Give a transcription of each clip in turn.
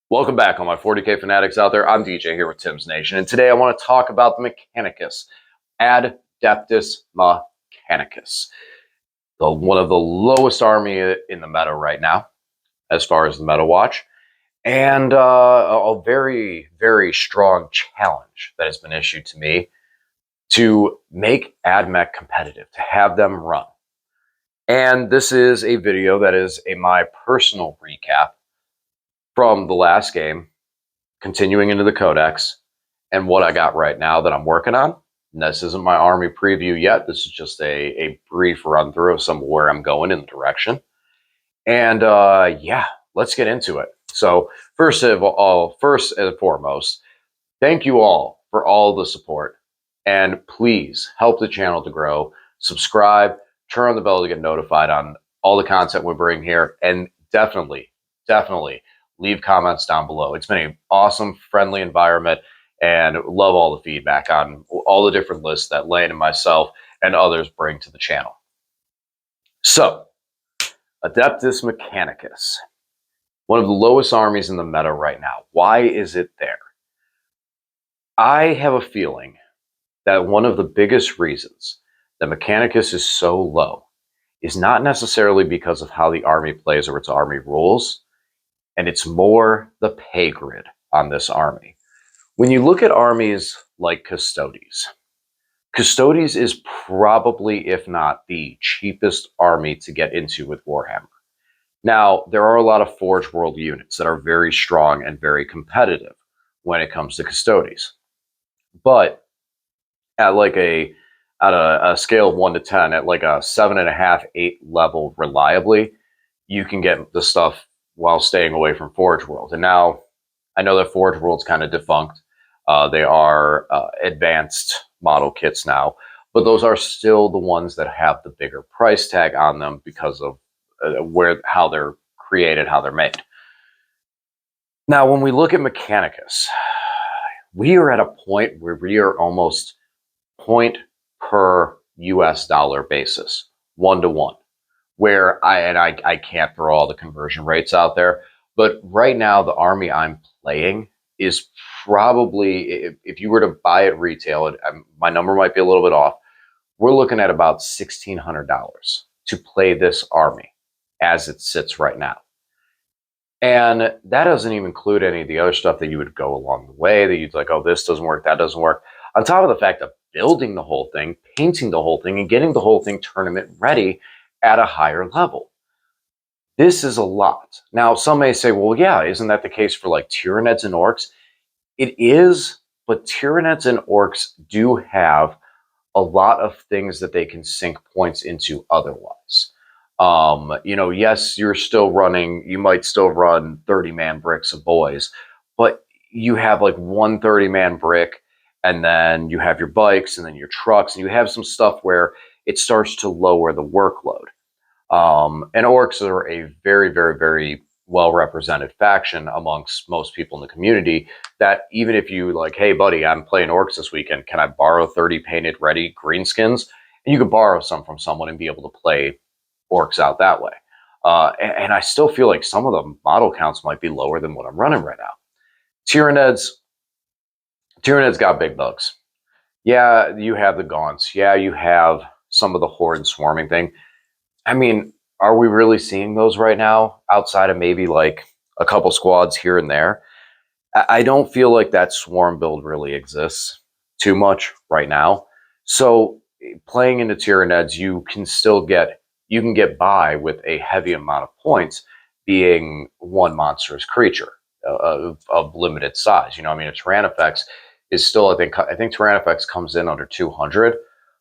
Welcome back, all my 40K fanatics out there. I'm DJ here with Tim's Nation, and today I want to talk about the Mechanicus, Ad Mechanicus, one of the lowest army in the meta right now, as far as the meta watch, and a very, very strong challenge that has been issued to me to make Ad Mech competitive, to have them run. And this is a video that is my personal recap from the last game, continuing into the Codex, and what I got right now that I'm working on. And this isn't my army preview yet. This is just a brief run through of some of where I'm going in the direction. And yeah, let's get into it. So first and foremost, thank you all for all the support. And please help the channel to grow. Subscribe, turn on the bell to get notified on all the content we bring here. And definitely leave comments down below. It's been an awesome, friendly environment, and love all the feedback on all the different lists that Lane and myself and others bring to the channel. So, Adeptus Mechanicus, one of the lowest armies in the meta right now. Why is it there? I have a feeling that one of the biggest reasons that Mechanicus is so low is not necessarily because of how the army plays or its army rules, and it's more the pay grid on this army. When you look at armies like Custodes, Custodes is probably, if not the cheapest army to get into with Warhammer. Now, there are a lot of Forge World units that are very strong and very competitive when it comes to Custodes. But at a scale of 1 to 10, at like a 7.5, 8 level reliably, you can get the stuff while staying away from Forge World. And now, I know that Forge World's kind of defunct. They are advanced model kits now, but those are still the ones that have the bigger price tag on them because of how they're created, how they're made. Now, when we look at Mechanicus, we are at a point where we are almost point per US dollar basis, 1-to-1. Where I can't throw all the conversion rates out there, but right now the army I'm playing is probably, if you were to buy it retail, my number might be a little bit off, we're looking at about $1,600 to play this army as it sits right now. And that doesn't even include any of the other stuff that you would go along the way, that you'd like, oh, this doesn't work, that doesn't work. On top of the fact of building the whole thing, painting the whole thing, and getting the whole thing tournament ready at a higher level. This is a lot. Now, some may say, well, yeah, isn't that the case for like Tyranids and Orcs? It is, but Tyranids and Orcs do have a lot of things that they can sink points into otherwise. Yes, you might still run 30-man bricks of boys, but you have like one 30-man brick, and then you have your bikes, and then your trucks, and you have some stuff where it starts to lower the workload. And Orcs are a very, very, very well-represented faction amongst most people in the community, that even if you like, hey, buddy, I'm playing Orcs this weekend, can I borrow 30 painted ready greenskins? And you could borrow some from someone and be able to play Orcs out that way. And I still feel like some of the model counts might be lower than what I'm running right now. Tyranids got big bugs. Yeah, you have the Gaunts. Yeah, you have some of the Horde swarming thing. I mean, are we really seeing those right now outside of maybe like a couple squads here and there? I don't feel like that swarm build really exists too much right now. So playing into Tyranids, you can get by with a heavy amount of points being one monstrous creature of limited size. I mean, a Tyrannifex is still, I think Tyrannifex comes in under 200,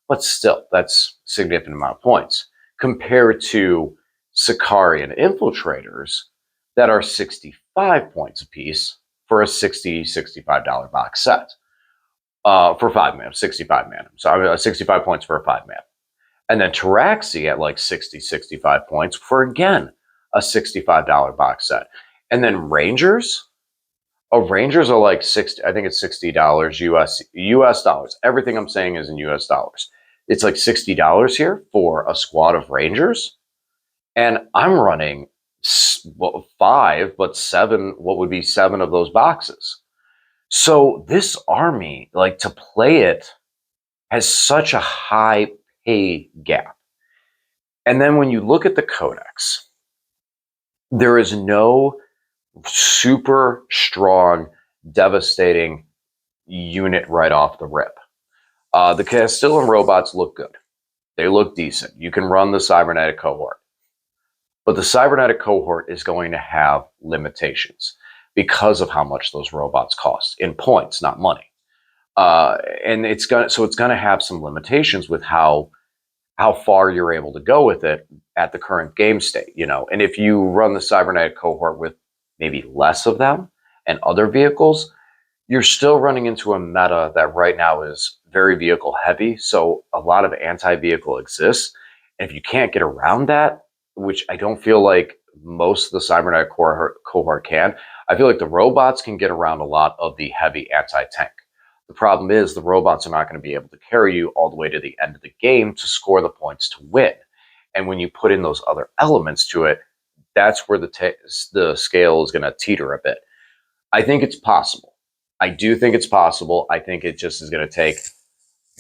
but still, that's a significant amount of points compared to Sicarian infiltrators that are 65 points a piece for a $65 box set. For 5-man, 65-man. So 65 points for a 5-man. And then Taraxi at like 65 points for, again, a $65 box set. And then Rangers are like I think it's $60 US dollars. Everything I'm saying is in US dollars. It's like $60 here for a squad of Rangers. And I'm running 5, but 7, what would be 7 of those boxes. So this army, like to play it, has such a high pay gap. And then when you look at the codex, there is no super strong, devastating unit right off the rip. The Castillan robots look good. They look decent. You can run the cybernetic cohort. But the cybernetic cohort is going to have limitations because of how much those robots cost in points, not money. And it's gonna have some limitations with how far you're able to go with it at the current game state, you know. And if you run the cybernetic cohort with maybe less of them and other vehicles, you're still running into a meta that right now is very vehicle heavy. So a lot of anti-vehicle exists. And if you can't get around that, which I don't feel like most of the cybernetic cohort can, I feel like the robots can get around a lot of the heavy anti-tank. The problem is the robots are not going to be able to carry you all the way to the end of the game to score the points to win. And when you put in those other elements to it, that's where the scale is going to teeter a bit. I think it's possible. I do think it's possible. I think it just is going to take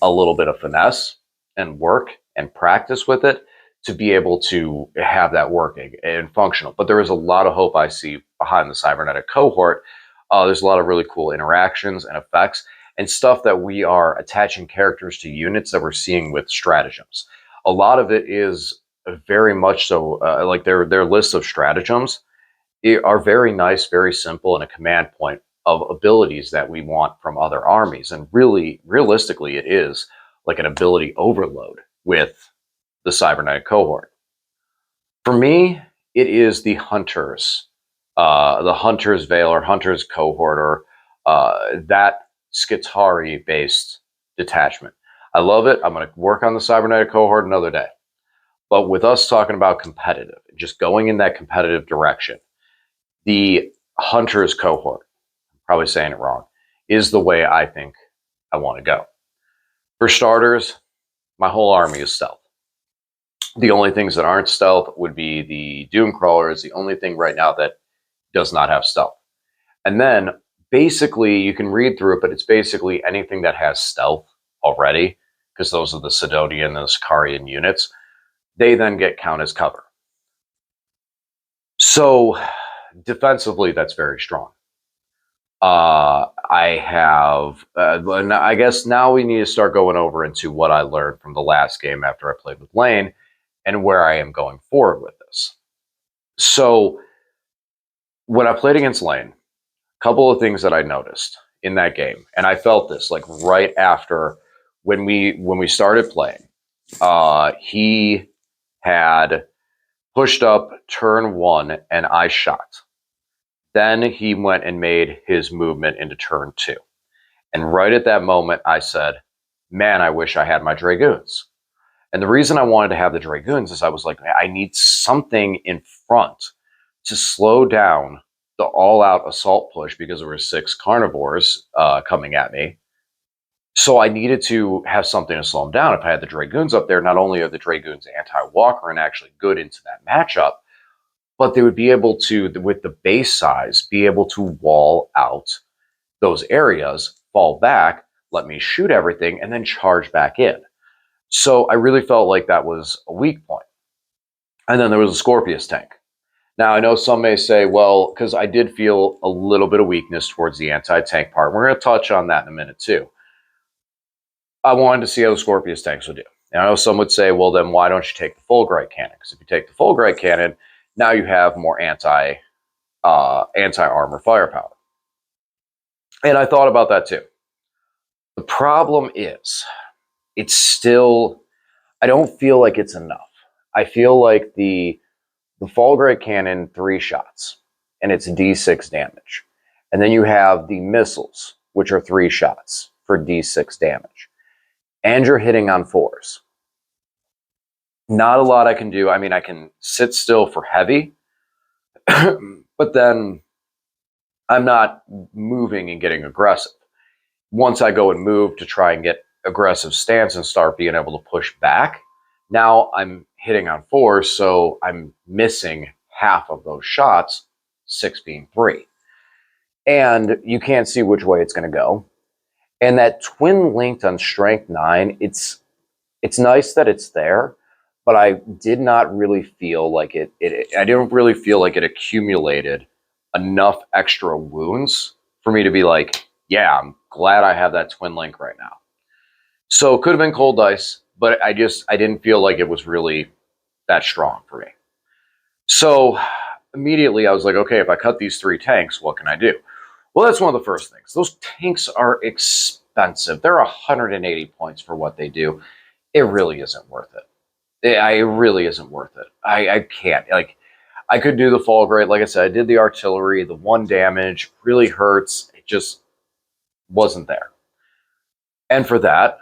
a little bit of finesse and work and practice with it to be able to have that working and functional. But there is a lot of hope I see behind the cybernetic cohort. There's a lot of really cool interactions and effects and stuff that we are attaching characters to units that we're seeing with stratagems. A lot of it is very much so like their lists of stratagems are very nice, very simple, and a command point of abilities that we want from other armies. And really, realistically, it is like an ability overload with the cybernetic cohort. For me, it is the Hunter's Veil or Hunter's cohort, or that Skitarii-based detachment. I love it. I'm going to work on the cybernetic cohort another day. But with us talking about competitive, just going in that competitive direction, the Hunter's cohort, I'm probably saying it wrong, is the way I think I want to go. For starters, my whole army is stealth. The only things that aren't stealth would be the Doom Crawlers, the only thing right now that does not have stealth. And then basically you can read through it, but it's basically anything that has stealth already, because those are the Sidonian and the Sicarian units. They then get count as cover. So defensively, that's very strong. I guess now we need to start going over into what I learned from the last game after I played with Lane and where I am going forward with this. So when I played against Lane, a couple of things that I noticed in that game, and I felt this like right after when we started playing, he had pushed up turn 1 and I shot. Then he went and made his movement into turn 2. And right at that moment, I said, man, I wish I had my Dragoons. And the reason I wanted to have the Dragoons is I was like, I need something in front to slow down the all-out assault push because there were 6 carnivores coming at me. So I needed to have something to slow them down. If I had the Dragoons up there, not only are the Dragoons anti-walker and actually good into that matchup, but they would be able to, with the base size, be able to wall out those areas, fall back, let me shoot everything, and then charge back in. So I really felt like that was a weak point. And then there was a Scorpius tank. Now, I know some may say, well, because I did feel a little bit of weakness towards the anti-tank part. We're going to touch on that in a minute, too. I wanted to see how the Scorpius tanks would do. And I know some would say, well, then why don't you take the Fulgurite cannon? Because if you take the Fulgurite cannon, now you have more anti-armor firepower. And I thought about that too. The problem is, it's still, I don't feel like it's enough. I feel like the Fulgurite cannon, 3 shots, and it's D6 damage. And then you have the missiles, which are 3 shots for D6 damage. And you're hitting on 4s. Not a lot I can do. I mean, I can sit still for heavy, but then I'm not moving and getting aggressive. Once I go and move to try and get aggressive stance and start being able to push back, now I'm hitting on 4s, so I'm missing half of those shots 6 being 3. And you can't see which way it's going to go. And that twin linked on strength 9, it's nice that it's there, but I did not really feel like I didn't really feel like it accumulated enough extra wounds for me to be like, yeah, I'm glad I have that twin link right now. So it could have been cold dice, but I didn't feel like it was really that strong for me. So immediately I was like, okay, if I cut these 3 tanks, what can I do? Well, that's one of the first things. Those tanks are expensive. They're 180 points for what they do. It really isn't worth it. It really isn't worth it. I can't. Like, I could do the fall grade. Like I said, I did the artillery. The 1 damage really hurts. It just wasn't there. And for that,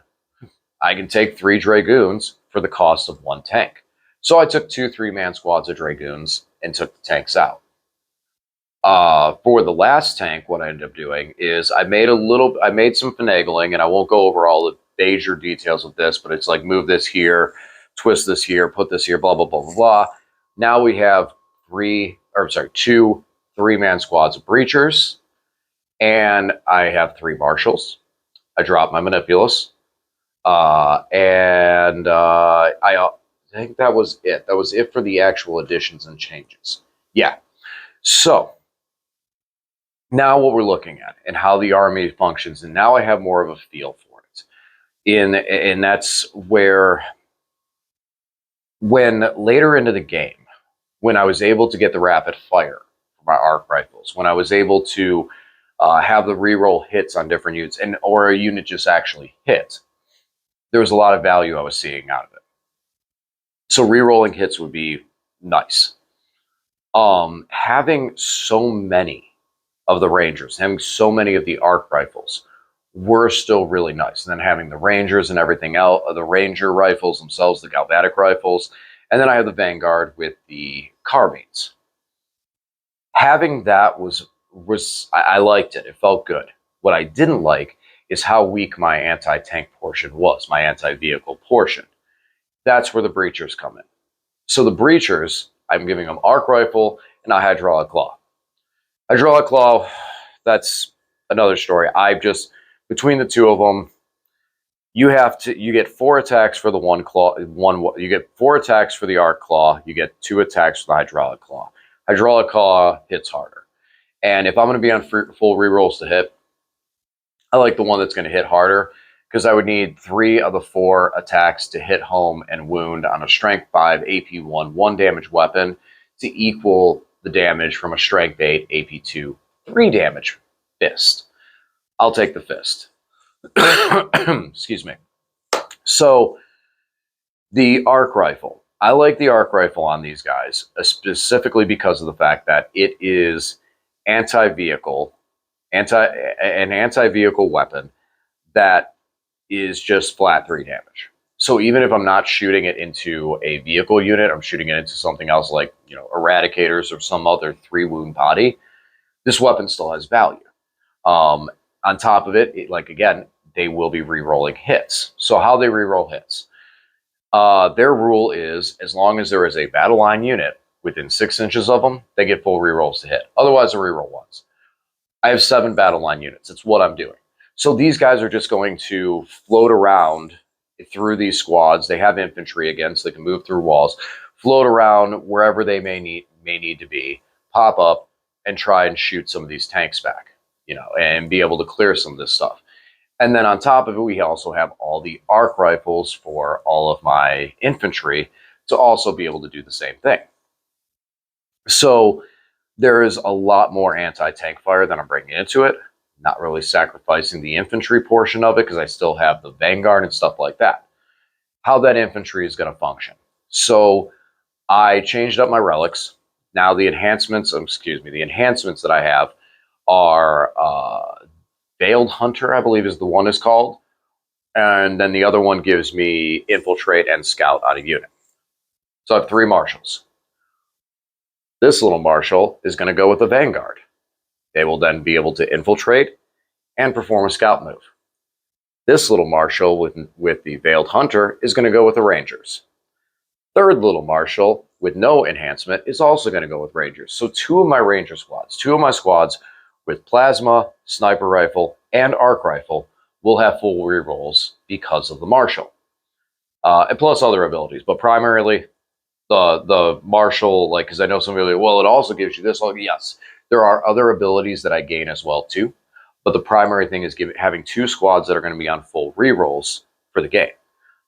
I can take 3 Dragoons for the cost of 1 tank. So I took 2 3-man squads of Dragoons and took the tanks out. For the last tank, what I ended up doing is I made some finagling, and I won't go over all the major details of this, but it's like move this here, twist this here, put this here, blah, blah, blah, blah, blah. Now we have 2 3-man squads of breachers, and I have 3 marshals. I dropped my manipulus, and I think that was it. That was it for the actual additions and changes. Yeah. So now what we're looking at and how the army functions, and now I have more of a feel for it. And that's where, when later into the game, when I was able to get the rapid fire for my arc rifles, when I was able to have the reroll hits on different units, or a unit just actually hit, there was a lot of value I was seeing out of it. So rerolling hits would be nice. Having so many of the Rangers, having so many of the arc rifles were still really nice. And then having the Rangers and everything else, the Ranger rifles themselves, the galvanic rifles, and then I have the Vanguard with the carbines. Having that I liked it. It felt good. What I didn't like is how weak my anti-tank portion was, my anti-vehicle portion. That's where the breachers come in. So the breachers, I'm giving them arc rifle and a hydraulic claw. Hydraulic claw, that's another story. Between the 2 of them, you get 4 attacks for the 1 claw. You get 4 attacks for the arc claw. You get 2 attacks for the hydraulic claw. Hydraulic claw hits harder. And if I'm going to be on full rerolls to hit, I like the one that's going to hit harder, because I would need 3 of the 4 attacks to hit home and wound on a strength 5 AP1 1 damage weapon to equal the damage from a strength 8 AP2 3 damage fist. I'll take the fist. Excuse me. So the arc rifle. I like the arc rifle on these guys, specifically because of the fact that it is an anti-vehicle weapon that is just flat 3 damage. So even if I'm not shooting it into a vehicle unit, I'm shooting it into something else like, Eradicators or some other 3 wound body, this weapon still has value. On top of it, again, they will be re-rolling hits. So how they re-roll hits? Their rule is, as long as there is a battle line unit within 6 inches of them, they get full re-rolls to hit. Otherwise, a re-roll once. I have 7 battle line units. It's what I'm doing. So these guys are just going to float around through these squads. They have infantry again, so they can move through walls, float around wherever they may need to be, pop up, and try and shoot some of these tanks back, and be able to clear some of this stuff. And then on top of it, we also have all the arc rifles for all of my infantry to also be able to do the same thing. So there is a lot more anti-tank fire that I'm bringing into it. Not really sacrificing the infantry portion of it, because I still have the Vanguard and stuff like that. How that infantry is going to function. So I changed up my relics. Now the enhancements that I have are Veiled Hunter, I believe is the one is called. And then the other one gives me Infiltrate and Scout out of unit. So I have 3 marshals. This little marshal is going to go with the Vanguard. They will then be able to infiltrate and perform a scout move. This little marshal with the Veiled Hunter is going to go with the Rangers. Third little marshal with no enhancement is also going to go with Rangers. So two of my Ranger squads, two of my squads with Plasma, Sniper Rifle, and Arc Rifle will have full rerolls because of the Marshal. And plus other abilities, but primarily the Marshal, like, because I know some people are like, well, it also gives you this. Like, yes, there are other abilities that I gain as well too, but the primary thing is having two squads that are going to be on full rerolls for the game.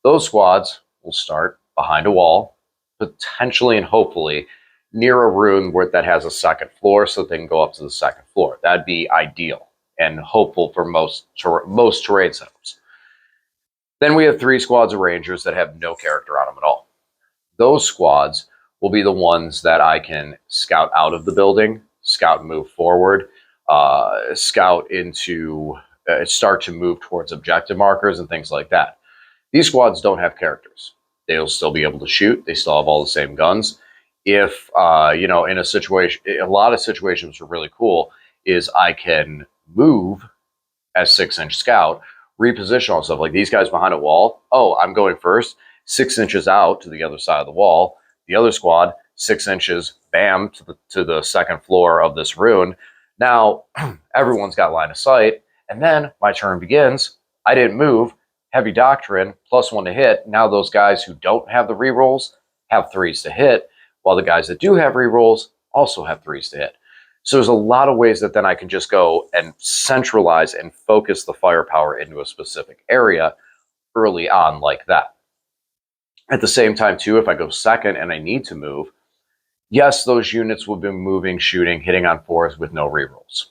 Those squads will start behind a wall, potentially and hopefully near a rune where that has a second floor, so they can go up to the second floor. That'd be ideal and hopeful for most terrain setups. Then we have three squads of Rangers that have no character on them at all. Those squads will be the ones that I can scout out of the building, scout and move forward, scout into, start to move towards objective markers and things like that. These squads don't have characters. They'll still be able to shoot. They still have all the same guns. If, in a situation, a lot of situations are really cool, is I can move as 6-inch scout, reposition myself. Like these guys behind a wall. Oh, I'm going first, 6 inches out to the other side of the wall. The other squad, 6 inches, bam, to the second floor of this rune. Now, everyone's got line of sight. And then my turn begins. I didn't move. Heavy Doctrine, +1 to hit. Now those guys who don't have the rerolls have 3s to hit, while the guys that do have rerolls also have 3s to hit. So there's a lot of ways that then I can just go and centralize and focus the firepower into a specific area early on like that. At the same time, too, if I go second and I need to move, yes, those units will be moving, shooting, hitting on 4s with no rerolls.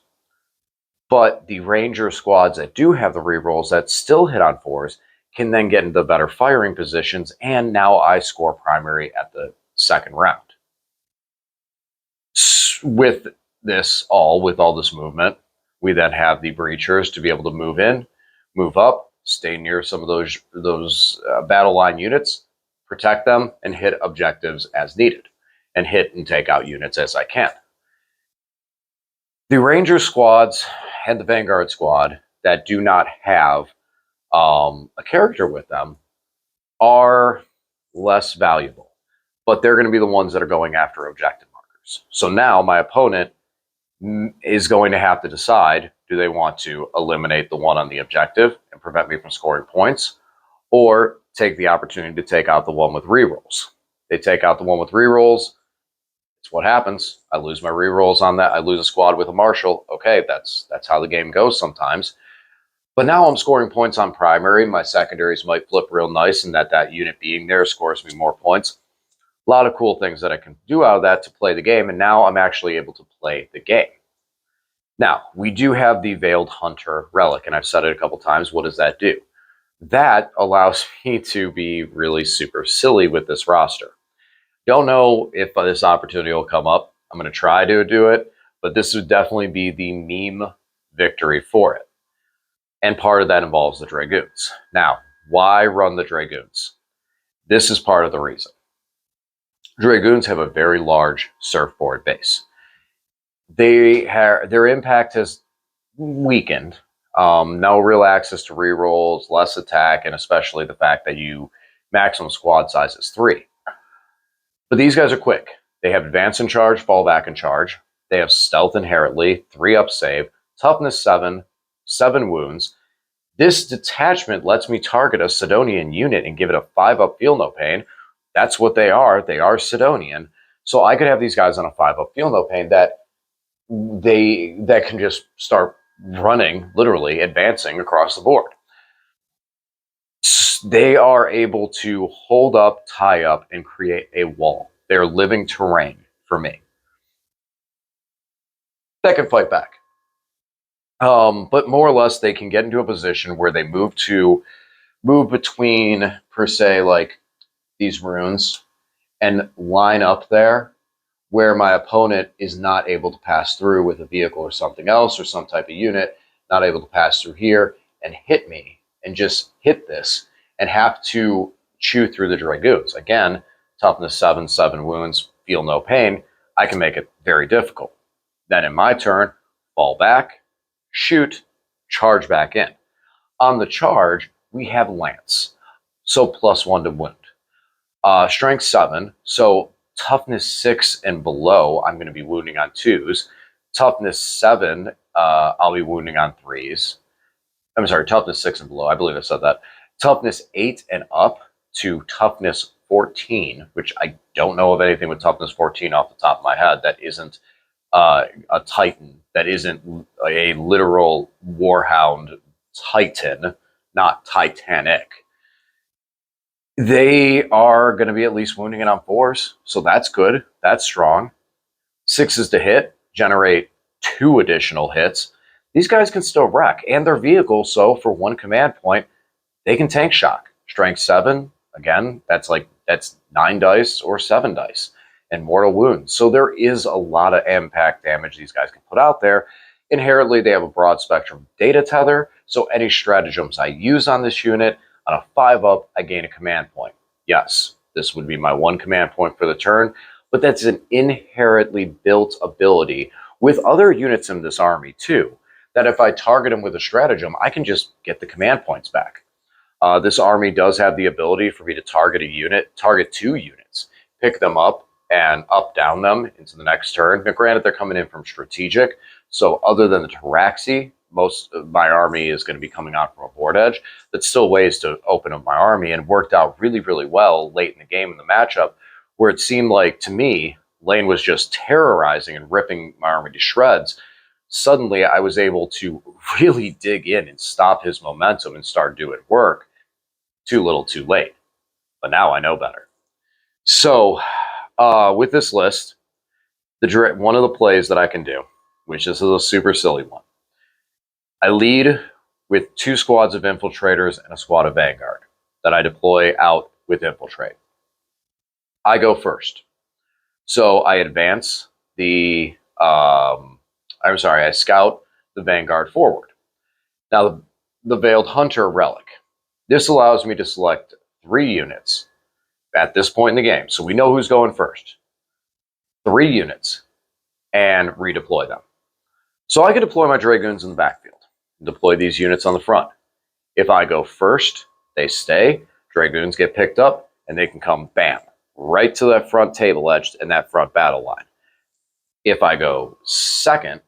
But the Ranger squads that do have the rerolls that still hit on 4s can then get into better firing positions, and now I score primary at the second round. With all this movement, we then have the breachers to be able to move in, move up, stay near some of those battle line units, protect them, and hit objectives as needed, and hit and take out units as I can. The Ranger squads and the Vanguard squad that do not have a character with them are less valuable, but they're going to be the ones that are going after objective markers. So now my opponent is going to have to decide, do they want to eliminate the one on the objective and prevent me from scoring points, or take the opportunity to take out the one with rerolls? They take out the one with rerolls. It's what happens. I lose my rerolls on that. I lose a squad with a Marshal. Okay, that's how the game goes sometimes. But now I'm scoring points on primary. My secondaries might flip real nice, and that unit being there scores me more points. A lot of cool things that I can do out of that to play the game, and now I'm actually able to play the game. Now, we do have the Veiled Hunter relic, and I've said it a couple times. What does that do? That allows me to be really super silly with this roster. Don't know if this opportunity will come up. I'm going to try to do it, but this would definitely be the meme victory for it. And part of that involves the Dragoons. Now, why run the Dragoons? This is part of the reason. Dragoons have a very large surfboard base. Their impact has weakened. No real access to rerolls, less attack, and especially the fact that maximum squad size is 3. But these guys are quick. They have advance and charge, fall back and charge. They have stealth inherently, 3-up save, toughness 7, 7 wounds. This detachment lets me target a Sidonian unit and give it a 5-up feel no pain. That's what they are. They are Sidonian. So I could have these guys on a 5-up feel no pain that can just start running, literally advancing across the board. They are able to hold up, tie up, and create a wall. They're living terrain for me. That can fight back. But more or less, they can get into a position where they move between, per se, like these runes and line up there where my opponent is not able to pass through with a vehicle or something else or some type of unit, not able to pass through here and hit me and just hit this and have to chew through the Dragoons. Again, toughness 7, 7 wounds, feel no pain. I can make it very difficult. Then in my turn, fall back, shoot, charge back in. On the charge, we have Lance, so +1 to wound. Strength 7, so Toughness 6 and below, I'm going to be wounding on 2s. Toughness 7, I'll be wounding on 3s. I'm sorry, toughness 6 and below. I believe I said that. Toughness 8 and up to toughness 14, which I don't know of anything with toughness 14 off the top of my head that isn't a Titan, that isn't a literal Warhound Titan, not Titanic. They are going to be at least wounding it on 4s, so that's good. That's strong. 6s to hit, generate 2 additional hits. These guys can still wreck, and their vehicle, so for 1 command point, they can tank shock. Strength 7, again, that's 9 dice or 7 dice, and mortal wounds. So there is a lot of impact damage these guys can put out there. Inherently, they have a broad spectrum data tether, so any stratagems I use on this unit, on a 5-up, I gain a command point. Yes, this would be my 1 command point for the turn, but that's an inherently built ability with other units in this army too, that if I target them with a stratagem, I can just get the command points back. This army does have the ability for me to target 2 units, pick them up and up-down them into the next turn. Now, granted, they're coming in from strategic, so other than the Taurasi, most of my army is going to be coming out from a board edge. That's still ways to open up my army, and worked out really, really well late in the game in the matchup, where it seemed like, to me, Lane was just terrorizing and ripping my army to shreds. Suddenly, I was able to really dig in and stop his momentum and start doing work. Too little, too late. But now I know better. So, with this list, one of the plays that I can do, which this is a super silly one, I lead with 2 squads of infiltrators and a squad of Vanguard that I deploy out with infiltrate. I go first. So I advance I scout the Vanguard forward. Now, the Veiled Hunter Relic. This allows me to select 3 units at this point in the game, so we know who's going first. 3 units, and redeploy them. So I can deploy my Dragoons in the backfield, deploy these units on the front. If I go first, they stay, Dragoons get picked up, and they can come, bam, right to that front table edge and that front battle line. If I go second,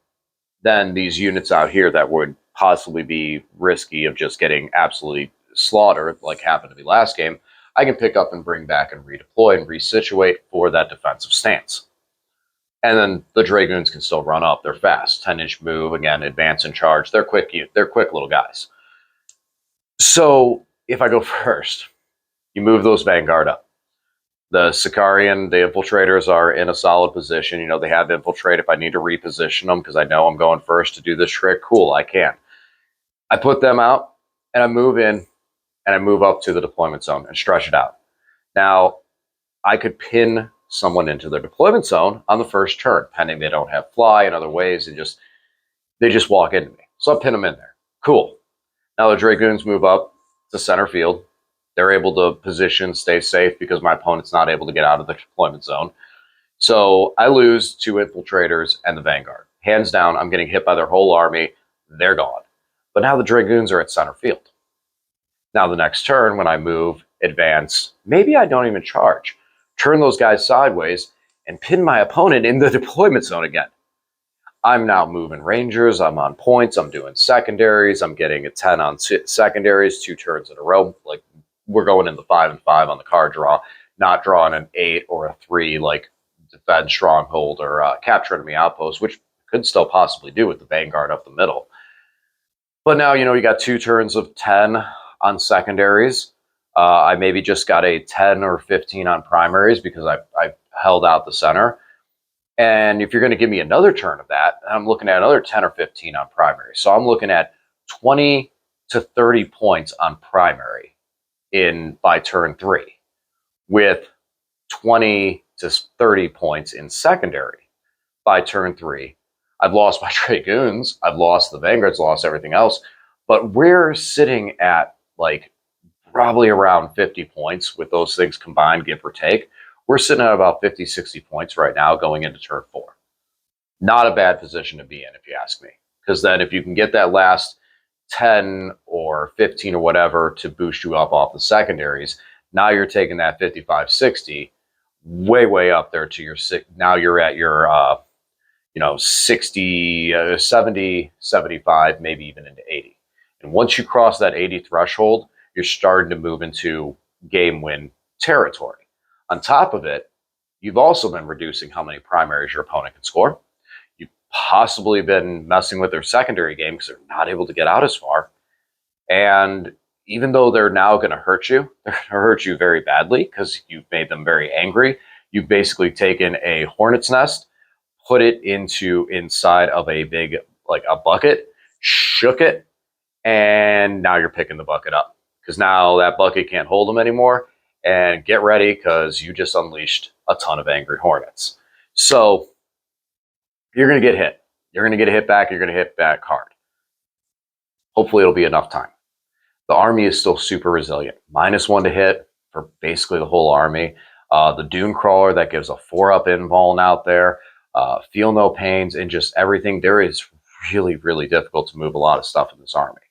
then these units out here that would possibly be risky of just getting absolutely slaughtered, like happened to me last game, I can pick up and bring back and redeploy and resituate for that defensive stance. And then the Dragoons can still run up. They're fast. 10-inch move, again, advance and charge. They're quick little guys. So if I go first, you move those Vanguard up. The Sicarian, the infiltrators are in a solid position. You know, they have infiltrate. If I need to reposition them because I know I'm going first to do this trick, cool, I can. I put them out, and I move in, and I move up to the deployment zone and stretch it out. Now, I could pin someone into their deployment zone on the first turn, pending they don't have fly and other ways, and they just walk into me. So I pin them in there. Cool. Now the Dragoons move up to center field. They're able to position, stay safe because my opponent's not able to get out of the deployment zone. So I lose 2 infiltrators and the Vanguard. Hands down, I'm getting hit by their whole army. They're gone. But now the Dragoons are at center field. Now the next turn, when I move, advance, maybe I don't even charge. Turn those guys sideways and pin my opponent in the deployment zone again. I'm now moving Rangers. I'm on points. I'm doing secondaries. I'm getting a 10 on secondaries, 2 turns in a row. Like, we're going in the 5 and 5 on the card draw, not drawing an 8 or a 3 like defend stronghold or capture enemy outpost, which could still possibly do with the Vanguard up the middle. But now, you got 2 turns of 10 on secondaries. I maybe just got a 10 or 15 on primaries because I held out the center. And if you're going to give me another turn of that, I'm looking at another 10 or 15 on primary. So I'm looking at 20 to 30 points on primary by turn 3, with 20 to 30 points in secondary by turn 3. I've lost my Dragoons, I've lost the Vanguards, lost everything else, but we're sitting at like probably around 50 points with those things combined, give or take. We're sitting at about 50, 60 points right now going into turn 4. Not a bad position to be in, if you ask me, because then if you can get that last 10 or 15 or whatever to boost you up off the secondaries, now you're taking that 55, 60 way up there to your six. Now you're at your 60, 70, 75, maybe even into 80. And once you cross that 80 threshold, you're starting to move into game win territory. On top of it, you've also been reducing how many primaries your opponent can score. You've possibly been messing with their secondary game because they're not able to get out as far. And even though they're now going to hurt you, they're going to hurt you very badly because you've made them very angry. You've basically taken a hornet's nest, put it inside of a big, like a bucket, shook it, and now you're picking the bucket up because now that bucket can't hold them anymore. And get ready because you just unleashed a ton of angry hornets. So you're going to get hit. You're going to get a hit back. You're going to hit back hard. Hopefully it'll be enough time. The army is still super resilient. -1 to hit for basically the whole army. The Dune Crawler that gives a 4-up invuln out there. Feel no pains and just everything. There is really, really difficult to move a lot of stuff in this army.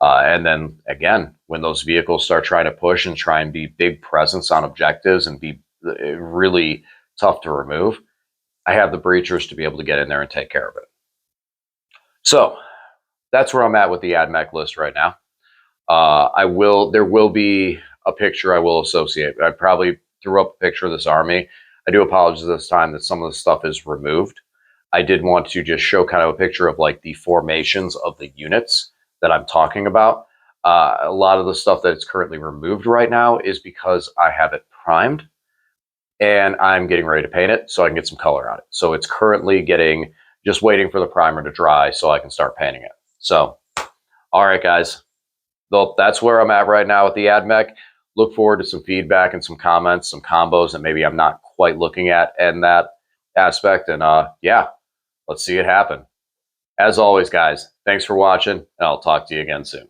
And then again, when those vehicles start trying to push and try and be big presence on objectives and be really tough to remove, I have the breachers to be able to get in there and take care of it. So that's where I'm at with the Ad Mech list right now. There will be a picture I will associate. I probably threw up a picture of this army. I do apologize this time that some of the stuff is removed. I did want to just show kind of a picture of like the formations of the units that I'm talking about. A lot of the stuff that is currently removed right now is because I have it primed and I'm getting ready to paint it so I can get some color on it. So it's currently just waiting for the primer to dry so I can start painting it. So, all right, guys. Well, that's where I'm at right now with the Ad Mech. Look forward to some feedback and some comments, some combos that maybe I'm not quite looking at in that aspect. And yeah, let's see it happen. As always, guys, thanks for watching, and I'll talk to you again soon.